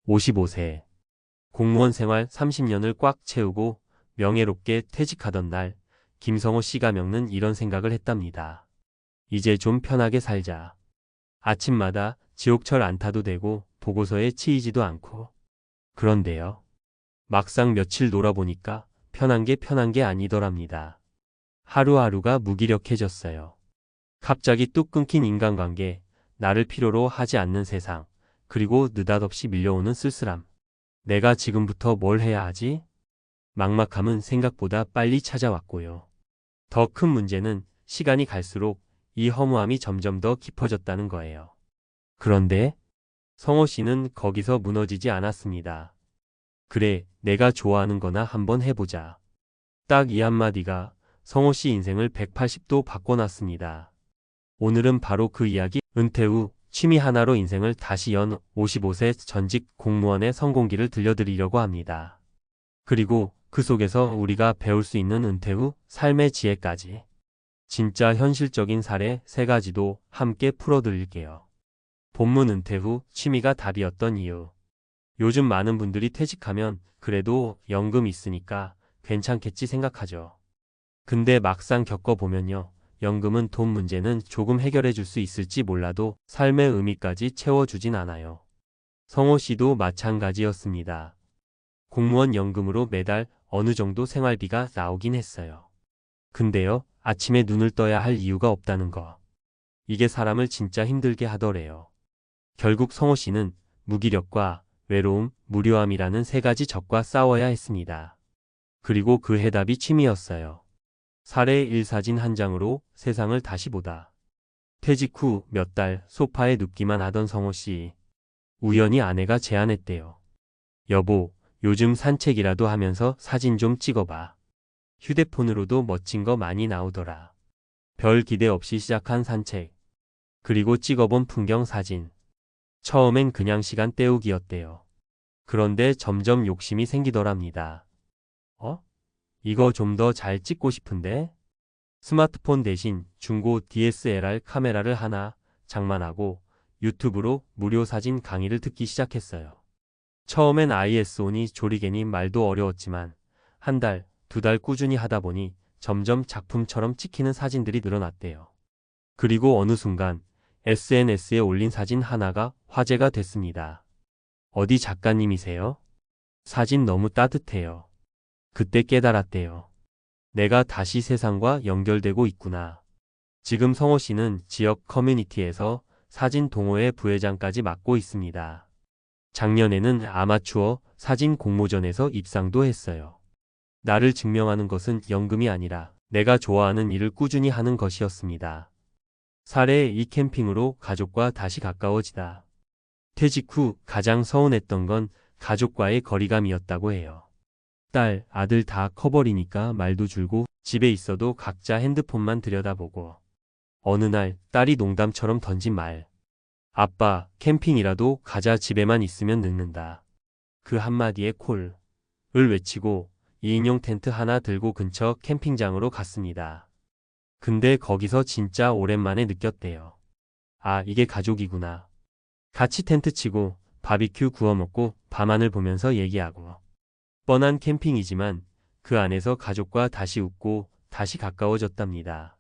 55세. 공무원 생활 30년을 꽉 채우고 명예롭게 퇴직하던 날, 김성호 씨가 겪는 이런 생각을 했답니다. 이제 좀 편하게 살자. 아침마다 지옥철 안 타도 되고 보고서에 치이지도 않고. 그런데요. 막상 며칠 놀아보니까 편한 게 아니더랍니다. 하루하루가 무기력해졌어요. 갑자기 뚝 끊긴 인간관계, 나를 필요로 하지 않는 세상, 그리고 느닷없이 밀려오는 쓸쓸함. 내가 지금부터 뭘 해야 하지? 막막함은 생각보다 빨리 찾아왔고요. 더 큰 문제는 시간이 갈수록 이 허무함이 점점 더 깊어졌다는 거예요. 그런데 성호 씨는 거기서 무너지지 않았습니다. 그래, 내가 좋아하는 거나 한번 해보자. 딱 이 한마디가 성호 씨 인생을 180도 바꿔놨습니다. 오늘은 바로 그 이야기, 은퇴 후 취미 하나로 인생을 다시 연 55세 전직 공무원의 성공기를 들려드리려고 합니다. 그리고 그 속에서 우리가 배울 수 있는 은퇴 후 삶의 지혜까지. 진짜 현실적인 사례 3가지도 함께 풀어드릴게요. 본문 은퇴 후 취미가 답이었던 이유. 요즘 많은 분들이 퇴직하면 그래도 연금 있으니까 괜찮겠지 생각하죠. 근데 막상 겪어보면요. 연금은 돈 문제는 조금 해결해 줄 수 있을지 몰라도 삶의 의미까지 채워주진 않아요. 성호 씨도 마찬가지였습니다. 공무원 연금으로 매달 어느 정도 생활비가 나오긴 했어요. 근데요, 아침에 눈을 떠야 할 이유가 없다는 거. 이게 사람을 진짜 힘들게 하더래요. 결국 성호 씨는 무기력과 외로움, 무료함이라는 3가지 적과 싸워야 했습니다. 그리고 그 해답이 취미였어요. 사례 1 사진 한 장으로 세상을 다시 보다. 퇴직 후 몇 달 소파에 눕기만 하던 성호 씨. 우연히 아내가 제안했대요. 여보, 요즘 산책이라도 하면서 사진 좀 찍어봐. 휴대폰으로도 멋진 거 많이 나오더라. 별 기대 없이 시작한 산책. 그리고 찍어본 풍경 사진. 처음엔 그냥 시간 때우기였대요. 그런데 점점 욕심이 생기더랍니다. 이거 좀 더 잘 찍고 싶은데? 스마트폰 대신 중고 DSLR 카메라를 하나 장만하고 유튜브로 무료 사진 강의를 듣기 시작했어요. 처음엔 ISO니 조리개니 말도 어려웠지만 한 달, 2달 꾸준히 하다 보니 점점 작품처럼 찍히는 사진들이 늘어났대요. 그리고 어느 순간 SNS에 올린 사진 하나가 화제가 됐습니다. 어디 작가님이세요? 사진 너무 따뜻해요. 그때 깨달았대요. 내가 다시 세상과 연결되고 있구나. 지금 성호 씨는 지역 커뮤니티에서 사진 동호회 부회장까지 맡고 있습니다. 작년에는 아마추어 사진 공모전에서 입상도 했어요. 나를 증명하는 것은 연금이 아니라 내가 좋아하는 일을 꾸준히 하는 것이었습니다. 사례 2 캠핑으로 가족과 다시 가까워지다. 퇴직 후 가장 서운했던 건 가족과의 거리감이었다고 해요. 딸, 아들 다 커버리니까 말도 줄고 집에 있어도 각자 핸드폰만 들여다보고. 어느 날 딸이 농담처럼 던진 말. 아빠, 캠핑이라도 가자 집에만 있으면 늙는다. 그 한마디에 콜을 외치고 2인용 텐트 하나 들고 근처 캠핑장으로 갔습니다. 근데 거기서 진짜 오랜만에 느꼈대요. 아, 이게 가족이구나. 같이 텐트 치고 바비큐 구워 먹고 밤하늘 보면서 얘기하고. 뻔한 캠핑이지만 그 안에서 가족과 다시 웃고 다시 가까워졌답니다.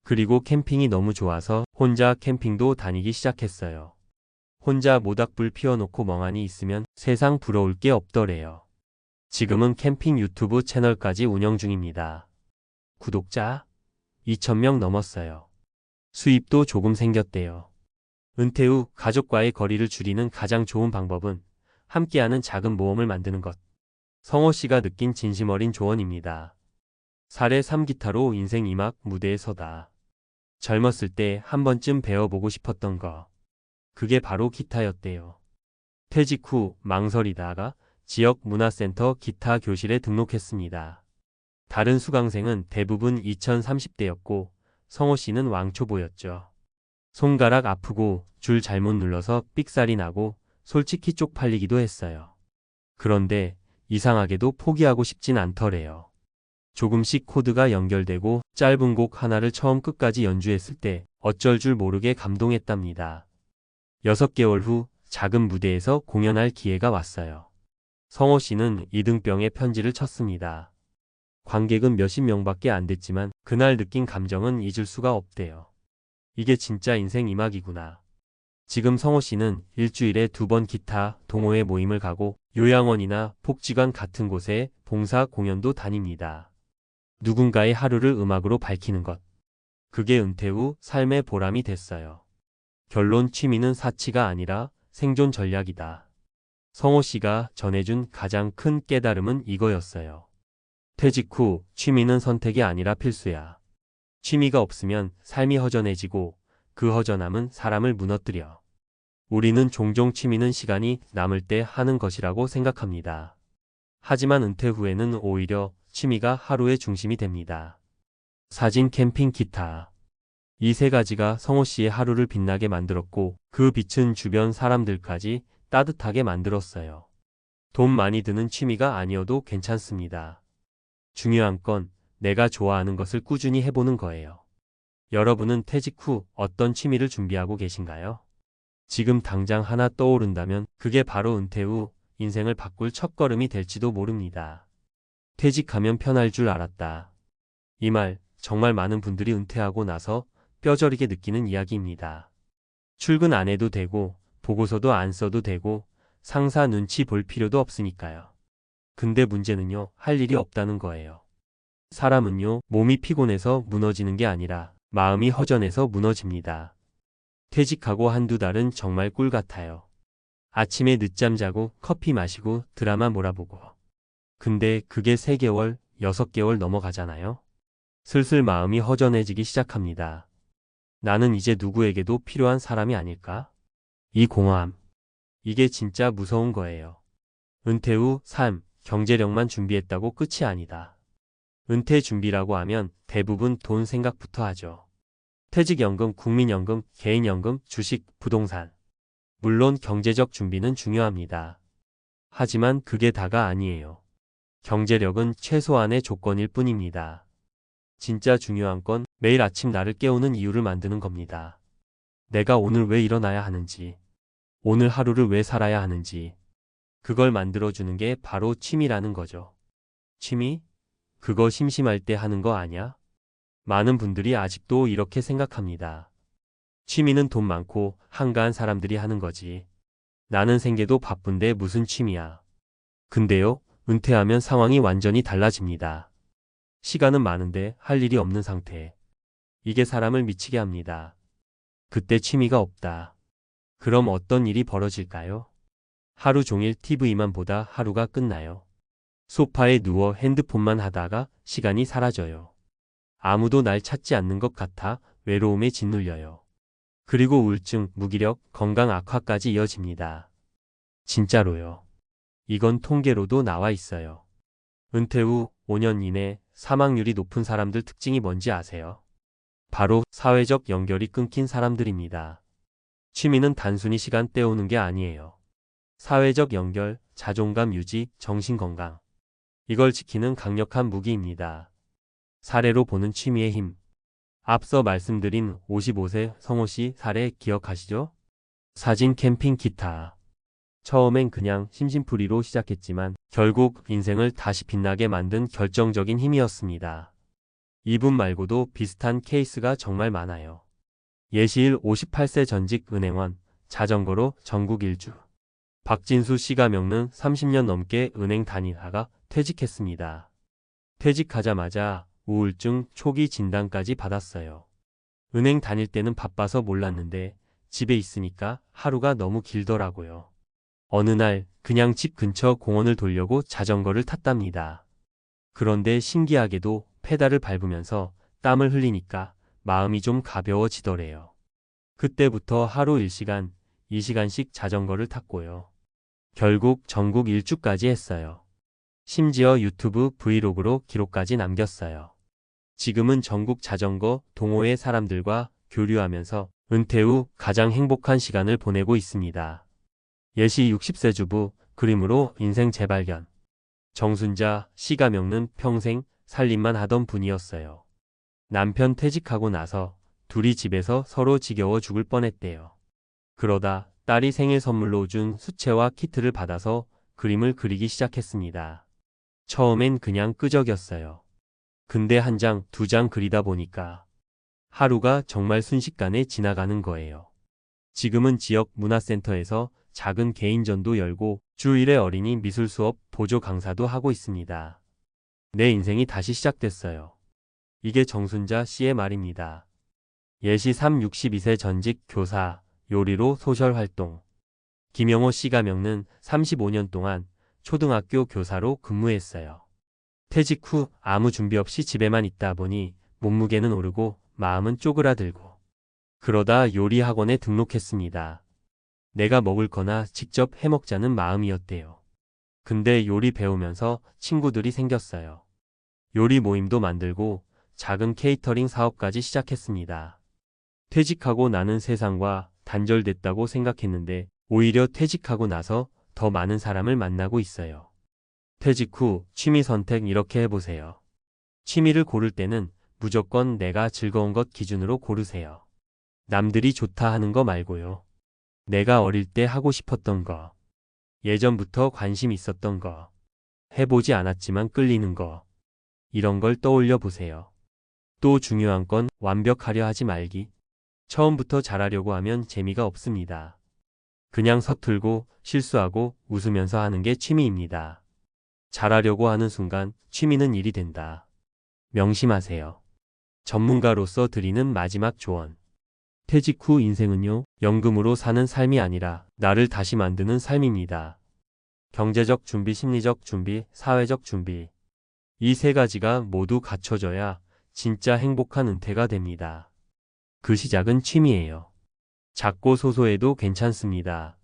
그리고 캠핑이 너무 좋아서 혼자 캠핑도 다니기 시작했어요. 혼자 모닥불 피워놓고 멍하니 있으면 세상 부러울 게 없더래요. 지금은 캠핑 유튜브 채널까지 운영 중입니다. 구독자 2,000명 넘었어요. 수입도 조금 생겼대요. 은퇴 후 가족과의 거리를 줄이는 가장 좋은 방법은 함께하는 작은 모험을 만드는 것. 성호 씨가 느낀 진심 어린 조언입니다. 사례 3 기타로 인생 2막 무대에 서다. 젊었을 때 한 번쯤 배워보고 싶었던 거. 그게 바로 기타였대요. 퇴직 후 망설이다가 지역 문화센터 기타 교실에 등록했습니다. 다른 수강생은 대부분 2030대였고 성호 씨는 왕초보였죠. 손가락 아프고 줄 잘못 눌러서 삑살이 나고 솔직히 쪽팔리기도 했어요. 그런데 이상하게도 포기하고 싶진 않더래요. 조금씩 코드가 연결되고 짧은 곡 하나를 처음 끝까지 연주했을 때 어쩔 줄 모르게 감동했답니다. 6개월 후 작은 무대에서 공연할 기회가 왔어요. 성호 씨는 이등병에 편지를 쳤습니다. 관객은 몇십 명밖에 안 됐지만 그날 느낀 감정은 잊을 수가 없대요. 이게 진짜 인생 이막이구나. 지금 성호 씨는 일주일에 2번 기타 동호회 모임을 가고 요양원이나 복지관 같은 곳에 봉사 공연도 다닙니다. 누군가의 하루를 음악으로 밝히는 것. 그게 은퇴 후 삶의 보람이 됐어요. 결론, 취미는 사치가 아니라 생존 전략이다. 성호 씨가 전해준 가장 큰 깨달음은 이거였어요. 퇴직 후 취미는 선택이 아니라 필수야. 취미가 없으면 삶이 허전해지고 그 허전함은 사람을 무너뜨려. 우리는 종종 취미는 시간이 남을 때 하는 것이라고 생각합니다. 하지만 은퇴 후에는 오히려 취미가 하루의 중심이 됩니다. 사진, 캠핑, 기타. 이 세 가지가 성호 씨의 하루를 빛나게 만들었고 그 빛은 주변 사람들까지 따뜻하게 만들었어요. 돈 많이 드는 취미가 아니어도 괜찮습니다. 중요한 건 내가 좋아하는 것을 꾸준히 해보는 거예요. 여러분은 퇴직 후 어떤 취미를 준비하고 계신가요? 지금 당장 하나 떠오른다면 그게 바로 은퇴 후 인생을 바꿀 첫걸음이 될지도 모릅니다. 퇴직하면 편할 줄 알았다. 이 말 정말 많은 분들이 은퇴하고 나서 뼈저리게 느끼는 이야기입니다. 출근 안 해도 되고 보고서도 안 써도 되고 상사 눈치 볼 필요도 없으니까요. 근데 문제는요, 할 일이 없다는 거예요. 사람은요, 몸이 피곤해서 무너지는 게 아니라 마음이 허전해서 무너집니다. 퇴직하고 한두 달은 정말 꿀 같아요. 아침에 늦잠 자고 커피 마시고 드라마 몰아보고. 근데 그게 3개월, 6개월 넘어가잖아요. 슬슬 마음이 허전해지기 시작합니다. 나는 이제 누구에게도 필요한 사람이 아닐까? 이 공허함. 이게 진짜 무서운 거예요. 은퇴 후 삶, 경제력만 준비했다고 끝이 아니다. 은퇴 준비라고 하면 대부분 돈 생각부터 하죠. 퇴직연금, 국민연금, 개인연금, 주식, 부동산. 물론 경제적 준비는 중요합니다. 하지만 그게 다가 아니에요. 경제력은 최소한의 조건일 뿐입니다. 진짜 중요한 건 매일 아침 나를 깨우는 이유를 만드는 겁니다. 내가 오늘 왜 일어나야 하는지, 오늘 하루를 왜 살아야 하는지, 그걸 만들어주는 게 바로 취미라는 거죠. 취미? 그거 심심할 때 하는 거 아냐? 많은 분들이 아직도 이렇게 생각합니다. 취미는 돈 많고 한가한 사람들이 하는 거지. 나는 생계도 바쁜데 무슨 취미야. 근데요, 은퇴하면 상황이 완전히 달라집니다. 시간은 많은데 할 일이 없는 상태. 이게 사람을 미치게 합니다. 그때 취미가 없다. 그럼 어떤 일이 벌어질까요? 하루 종일 TV만 보다 하루가 끝나요. 소파에 누워 핸드폰만 하다가 시간이 사라져요. 아무도 날 찾지 않는 것 같아 외로움에 짓눌려요. 그리고 우울증, 무기력, 건강 악화까지 이어집니다. 진짜로요. 이건 통계로도 나와 있어요. 은퇴 후 5년 이내 사망률이 높은 사람들 특징이 뭔지 아세요? 바로 사회적 연결이 끊긴 사람들입니다. 취미는 단순히 시간 때우는 게 아니에요. 사회적 연결, 자존감 유지, 정신건강. 이걸 지키는 강력한 무기입니다. 사례로 보는 취미의 힘. 앞서 말씀드린 55세 성호 씨 사례 기억하시죠? 사진, 캠핑, 기타. 처음엔 그냥 심심풀이로 시작했지만 결국 인생을 다시 빛나게 만든 결정적인 힘이었습니다. 이분 말고도 비슷한 케이스가 정말 많아요. 예시일 58세 전직 은행원, 자전거로 전국 일주. 박진수 씨가 겪는 30년 넘게 은행 다니다가 퇴직했습니다. 퇴직하자마자 우울증 초기 진단까지 받았어요. 은행 다닐 때는 바빠서 몰랐는데 집에 있으니까 하루가 너무 길더라고요. 어느 날 그냥 집 근처 공원을 돌려고 자전거를 탔답니다. 그런데 신기하게도 페달을 밟으면서 땀을 흘리니까 마음이 좀 가벼워지더래요. 그때부터 하루 1시간, 2시간씩 자전거를 탔고요. 결국 전국 일주까지 했어요. 심지어 유튜브 브이로그로 기록까지 남겼어요. 지금은 전국 자전거 동호회 사람들과 교류하면서 은퇴 후 가장 행복한 시간을 보내고 있습니다. 예시 60세 주부, 그림으로 인생 재발견. 정순자 씨가 겪는 평생 살림만 하던 분이었어요. 남편 퇴직하고 나서 둘이 집에서 서로 지겨워 죽을 뻔했대요. 그러다 딸이 생일 선물로 준 수채화 키트를 받아서 그림을 그리기 시작했습니다. 처음엔 그냥 끄적였어요. 근데 한 장, 두 장 그리다 보니까 하루가 정말 순식간에 지나가는 거예요. 지금은 지역 문화센터에서 작은 개인전도 열고 주 1회 어린이 미술 수업 보조 강사도 하고 있습니다. 내 인생이 다시 시작됐어요. 이게 정순자 씨의 말입니다. 예시 3 62세 전직 교사, 요리로 소셜 활동. 김영호 씨가 겪는 35년 동안 초등학교 교사로 근무했어요. 퇴직 후 아무 준비 없이 집에만 있다 보니 몸무게는 오르고 마음은 쪼그라들고. 그러다 요리 학원에 등록했습니다. 내가 먹을 거나 직접 해먹자는 마음이었대요. 근데 요리 배우면서 친구들이 생겼어요. 요리 모임도 만들고 작은 케이터링 사업까지 시작했습니다. 퇴직하고 나는 세상과 단절됐다고 생각했는데 오히려 퇴직하고 나서 더 많은 사람을 만나고 있어요. 퇴직 후 취미 선택 이렇게 해보세요. 취미를 고를 때는 무조건 내가 즐거운 것 기준으로 고르세요. 남들이 좋다 하는 거 말고요. 내가 어릴 때 하고 싶었던 거, 예전부터 관심 있었던 거, 해보지 않았지만 끌리는 거, 이런 걸 떠올려 보세요. 또 중요한 건 완벽하려 하지 말기. 처음부터 잘하려고 하면 재미가 없습니다. 그냥 서툴고 실수하고 웃으면서 하는 게 취미입니다. 잘하려고 하는 순간 취미는 일이 된다. 명심하세요. 전문가로서 드리는 마지막 조언. 퇴직 후 인생은요, 연금으로 사는 삶이 아니라 나를 다시 만드는 삶입니다. 경제적 준비, 심리적 준비, 사회적 준비. 이 세 가지가 모두 갖춰져야 진짜 행복한 은퇴가 됩니다. 그 시작은 취미예요. 작고 소소해도 괜찮습니다.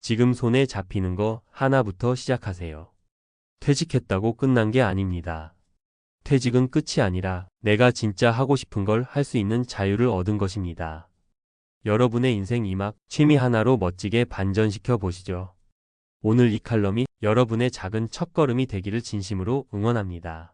지금 손에 잡히는 거 하나부터 시작하세요. 퇴직했다고 끝난 게 아닙니다. 퇴직은 끝이 아니라 내가 진짜 하고 싶은 걸 할 수 있는 자유를 얻은 것입니다. 여러분의 인생 2막 취미 하나로 멋지게 반전시켜 보시죠. 오늘 이 칼럼이 여러분의 작은 첫걸음이 되기를 진심으로 응원합니다.